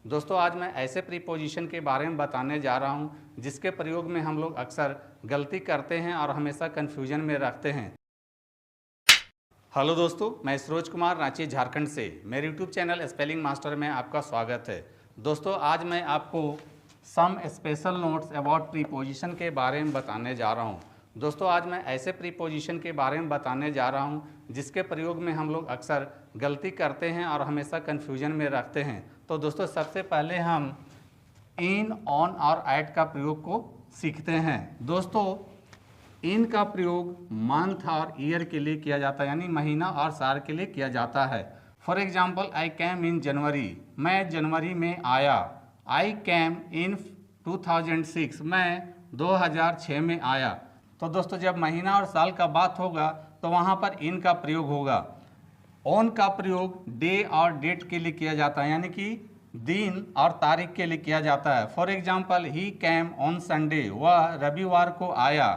दोस्तों आज मैं ऐसे प्रीपोजिशन के बारे में बताने जा रहा हूं जिसके प्रयोग में हम लोग अक्सर गलती करते हैं और हमेशा कन्फ्यूजन में रखते हैं। हेलो दोस्तों, मैं सरोज कुमार रांची झारखंड से मेरे यूट्यूब चैनल स्पेलिंग मास्टर में आपका स्वागत है। दोस्तों आज मैं आपको some special notes about preposition के बारे में बताने जा रहा हूँ। दोस्तों आज मैं ऐसे प्रीपोजिशन के बारे में बताने जा रहा हूँ जिसके प्रयोग में हम लोग अक्सर गलती करते हैं और हमेशा कन्फ्यूजन में रखते हैं। तो दोस्तों सबसे पहले हम इन, ऑन और एट का प्रयोग को सीखते हैं। दोस्तों इन का प्रयोग मंथ और ईयर के लिए किया जाता है, यानी महीना और साल के लिए किया जाता है। फॉर एग्जाम्पल आई कैम इन जनवरी, मैं जनवरी में आया। आई कैम इन 2006, मैं 2006 में आया। तो दोस्तों जब महीना और साल का बात होगा तो वहाँ पर इन का प्रयोग होगा। ऑन का प्रयोग डे और डेट के लिए किया जाता है, यानी कि दिन और तारीख के लिए किया जाता है। For example he cam on Sunday, वह रविवार को आया।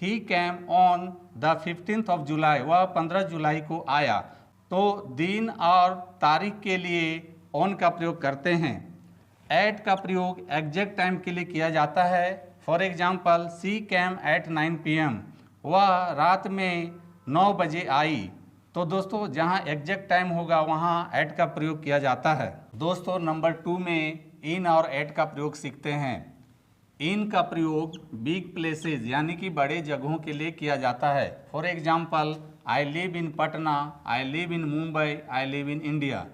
ही cam on the 15th of जुलाई, वह 15 जुलाई को आया। तो दिन और तारीख के लिए ऑन का प्रयोग करते हैं। एट का प्रयोग एग्जैक्ट टाइम के लिए किया जाता है। For example she came at 9 PM, वह रात में 9 बजे आई। तो दोस्तों जहाँ एग्जैक्ट टाइम होगा वहाँ एट का प्रयोग किया जाता है। दोस्तों नंबर 2 में इन और एट का प्रयोग सीखते हैं। इन का प्रयोग बिग प्लेसेस यानी कि बड़े जगहों के लिए किया जाता है। For example I live in Patna, I live in Mumbai, I live in India,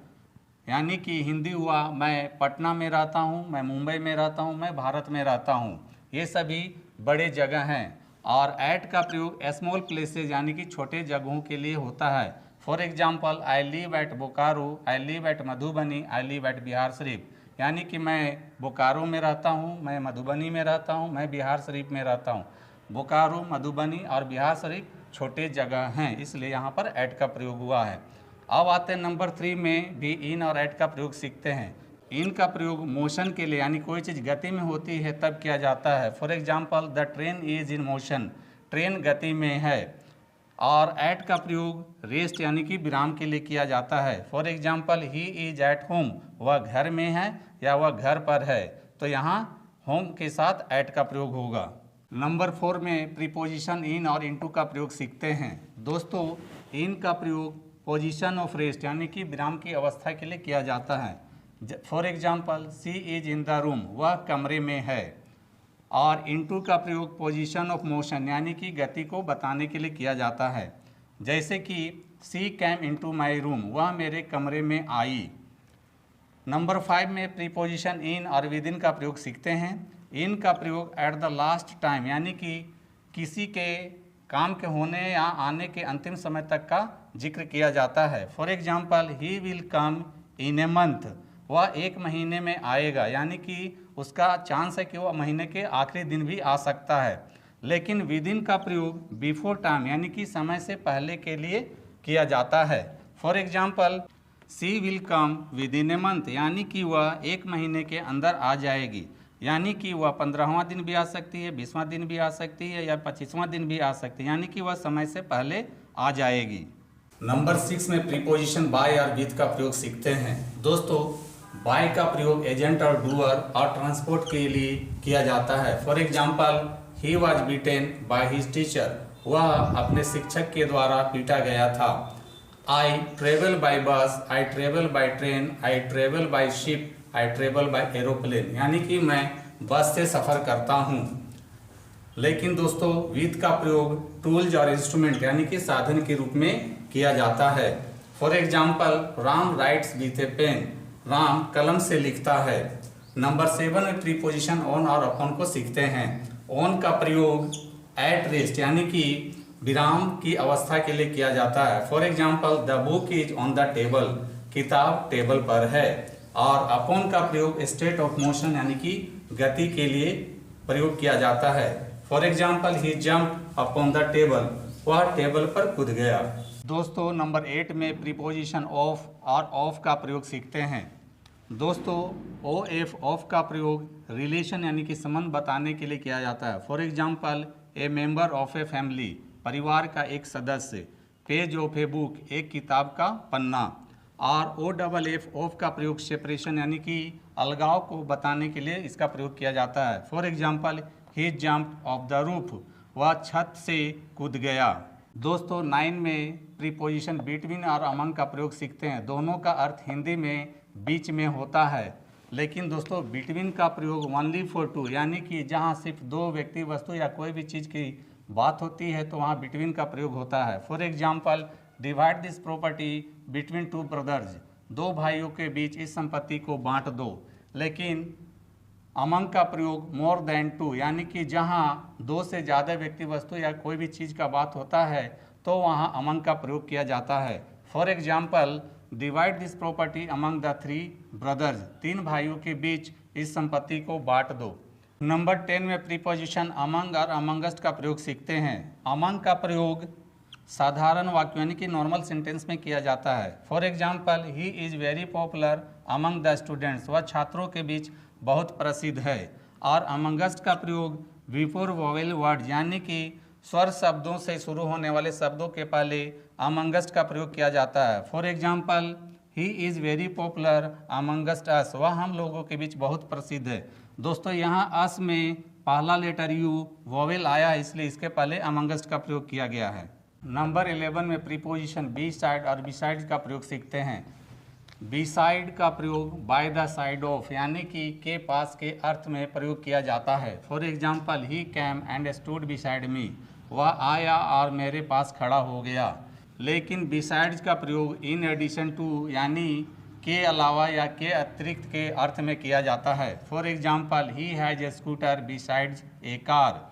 यानी कि हिंदी हुआ मैं पटना में रहता हूँ, मैं मुंबई में रहता हूँ, मैं भारत में रहता हूँ। ये सभी बड़े जगह हैं। और एट का प्रयोग स्मॉल प्लेसेस यानी कि छोटे जगहों के लिए होता है। For example I live at Bokaro, I live at Madhubani, I live at Bihar Sharif, यानी कि मैं बोकारो में रहता हूँ, मैं मधुबनी में रहता हूँ, मैं बिहार शरीफ में रहता हूँ। बोकारो, मधुबनी और बिहार शरीफ छोटे जगह हैं, इसलिए यहाँ पर एट का प्रयोग हुआ है। अब आते हैं नंबर 3 में भी इन और एट का प्रयोग सीखते हैं। इन का प्रयोग मोशन के लिए यानी कोई चीज़ गति में होती है तब किया जाता है। For example the train is in motion, train गति में है। और एट का प्रयोग रेस्ट यानी कि विराम के लिए किया जाता है। For example he is at home, वह घर में है या वह घर पर है, तो यहाँ होम के साथ एट का प्रयोग होगा। नंबर 4 में प्रीपोजिशन इन और इनटू का प्रयोग सीखते हैं। दोस्तों इन का प्रयोग पोजीशन ऑफ रेस्ट यानी कि विराम की अवस्था के लिए किया जाता है। For example she is in the room, वह कमरे में है। और इनटू का प्रयोग पोजीशन ऑफ मोशन यानी कि गति को बताने के लिए किया जाता है। जैसे कि सी कैम इनटू माय रूम, वह मेरे कमरे में आई। नंबर 5 में प्रीपोजिशन इन और विद इन का प्रयोग सीखते हैं। इन का प्रयोग एट द लास्ट टाइम यानी कि किसी के काम के होने या आने के अंतिम समय तक का जिक्र किया जाता है। For example he will come in a month, वह 1 महीने में आएगा, यानी कि उसका चांस है कि वह महीने के आखिरी दिन भी आ सकता है। लेकिन विद इन का प्रयोग बिफोर टाइम यानी कि समय से पहले के लिए किया जाता है। For example she will come within a month, यानी कि वह 1 महीने के अंदर आ जाएगी, यानी कि वह 15वां दिन भी आ सकती है, 20वां दिन भी आ सकती है या 25वां दिन भी आ सकती है, यानी कि वह समय से पहले आ जाएगी। नंबर 6 में प्रीपोजिशन बाय और विद का प्रयोग सीखते हैं। दोस्तों बाय का प्रयोग एजेंट और डूअर और ट्रांसपोर्ट के लिए किया जाता है। For example he was beaten by his teacher, वह अपने शिक्षक के द्वारा पीटा गया था। आई ट्रेवल बाय बस, I travel by train, I travel by ship, I travel by aeroplane, यानी कि मैं बस से सफ़र करता हूँ। लेकिन दोस्तों विद का प्रयोग टूल्स और इंस्ट्रूमेंट यानी कि साधन के रूप में किया जाता है। For example Ram writes with a pen, Ram कलम से लिखता है। नंबर 7 में प्रीपोजिशन ऑन और अपॉन को सीखते हैं। ऑन का प्रयोग एट रेस्ट यानी कि विराम की अवस्था के लिए किया जाता है। For example the book is on the table, किताब टेबल पर है। और अपॉन का प्रयोग स्टेट ऑफ मोशन यानी कि गति के लिए प्रयोग किया जाता है। For example he jump upon the table, वह टेबल पर कूद गया। दोस्तों नंबर 8 में प्रीपोजिशन ऑफ और ऑफ का प्रयोग सीखते हैं। दोस्तों ओ एफ ऑफ का प्रयोग रिलेशन यानी कि संबंध बताने के लिए किया जाता है। For example A member of a family, परिवार का एक सदस्य। पेज ऑफ ए बुक, एक किताब का पन्ना। और ओ डबल एफ ऑफ का प्रयोग सेपरेशन यानी कि अलगाव को बताने के लिए इसका प्रयोग किया जाता है। For example, he jump of the roof, वह छत से कूद गया। दोस्तों 9 में प्रीपोजिशन बिटवीन और अमंग का प्रयोग सीखते हैं। दोनों का अर्थ हिंदी में बीच में होता है, लेकिन दोस्तों बिटवीन का प्रयोग ओनली फॉर टू यानी कि जहाँ सिर्फ दो व्यक्ति, वस्तु या कोई भी चीज़ की बात होती है तो वहाँ बिटवीन का प्रयोग होता है। For example, divide this property between two brothers, दो भाइयों के बीच इस संपत्ति को बांट दो। लेकिन अमंग का प्रयोग मोर देन टू यानी कि जहाँ दो से ज़्यादा व्यक्ति, वस्तु या कोई भी चीज़ का बात होता है तो वहाँ अमंग का प्रयोग किया जाता है। For example, divide this property among the 3 brothers, 3 भाइयों के बीच इस संपत्ति को बांट दो। नंबर 10 में प्रीपोजिशन अमंग और अमंगस्ट का प्रयोग सीखते हैं। अमंग का प्रयोग साधारण वाक्य यानी कि नॉर्मल सेंटेंस में किया जाता है। For example, he is very popular among the students, वह छात्रों के बीच बहुत प्रसिद्ध है। और अमंगस्ट का प्रयोग बिफोर वोवेल वर्ड यानी कि स्वर शब्दों से शुरू होने वाले शब्दों के पहले अमंगस्ट का प्रयोग किया जाता है। For example, he is very popular amongst अस, वह हम लोगों के बीच बहुत प्रसिद्ध है। दोस्तों यहाँ अस में पहला लेटर यू वोवेल आया, इसलिए इसके पहले अमंगस्ट का प्रयोग किया गया है। नंबर 11 में प्रीपोजिशन बी साइड और बिसाइड का प्रयोग सीखते हैं। बिसाइड का प्रयोग बाय द साइड ऑफ यानी कि के पास के अर्थ में प्रयोग किया जाता है। For example, he cam and stood beside me, वह आया और मेरे पास खड़ा हो गया। लेकिन बिसाइड्स का प्रयोग इन एडिशन टू यानी के अलावा या के अतिरिक्त के अर्थ में किया जाता है। For example, he has a scooter besides A car,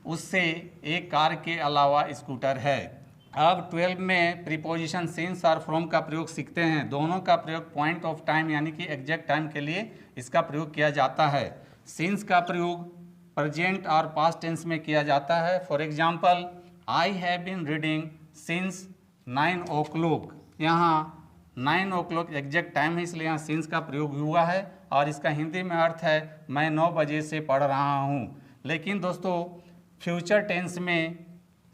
उससे एक कार के अलावा स्कूटर है। अब 12 में प्रीपोजिशन सिंस और फ्रॉम का प्रयोग सीखते हैं। दोनों का प्रयोग पॉइंट ऑफ टाइम यानी कि एग्जैक्ट टाइम के लिए इसका प्रयोग किया जाता है। सिंस का प्रयोग प्रेजेंट और पास्ट टेंस में किया जाता है। For example, I have been reading since 9 o'clock, यहाँ 9 o'clock एग्जैक्ट टाइम है, इसलिए यहाँ सिंस का प्रयोग हुआ है और इसका हिंदी में अर्थ है मैं 9 बजे से पढ़ रहा हूँ। लेकिन दोस्तों फ्यूचर टेंस में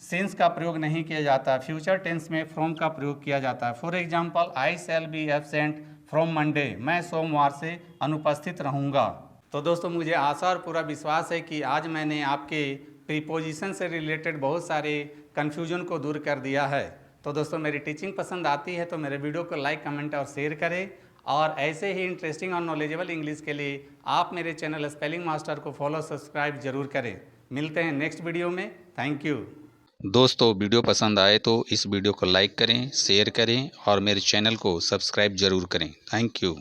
सिंस का प्रयोग नहीं किया जाता, फ्यूचर टेंस में फ्रॉम का प्रयोग किया जाता है। For example, I shall be absent from Monday, मैं सोमवार से अनुपस्थित रहूँगा। तो दोस्तों मुझे आशा और पूरा विश्वास है कि आज मैंने आपके प्रीपोजिशन से रिलेटेड बहुत सारे कन्फ्यूजन को दूर कर दिया है। तो दोस्तों मेरी टीचिंग पसंद आती है तो मेरे वीडियो को लाइक, कमेंट और शेयर करें। और ऐसे ही इंटरेस्टिंग और नॉलेजेबल इंग्लिश के लिए आप मेरे चैनल स्पेलिंग मास्टर को फॉलो, सब्सक्राइब जरूर करें। मिलते हैं नेक्स्ट वीडियो में। Thank you. दोस्तों वीडियो पसंद आए तो इस वीडियो को लाइक करें, शेयर करें और मेरे चैनल को सब्सक्राइब जरूर करें। Thank you.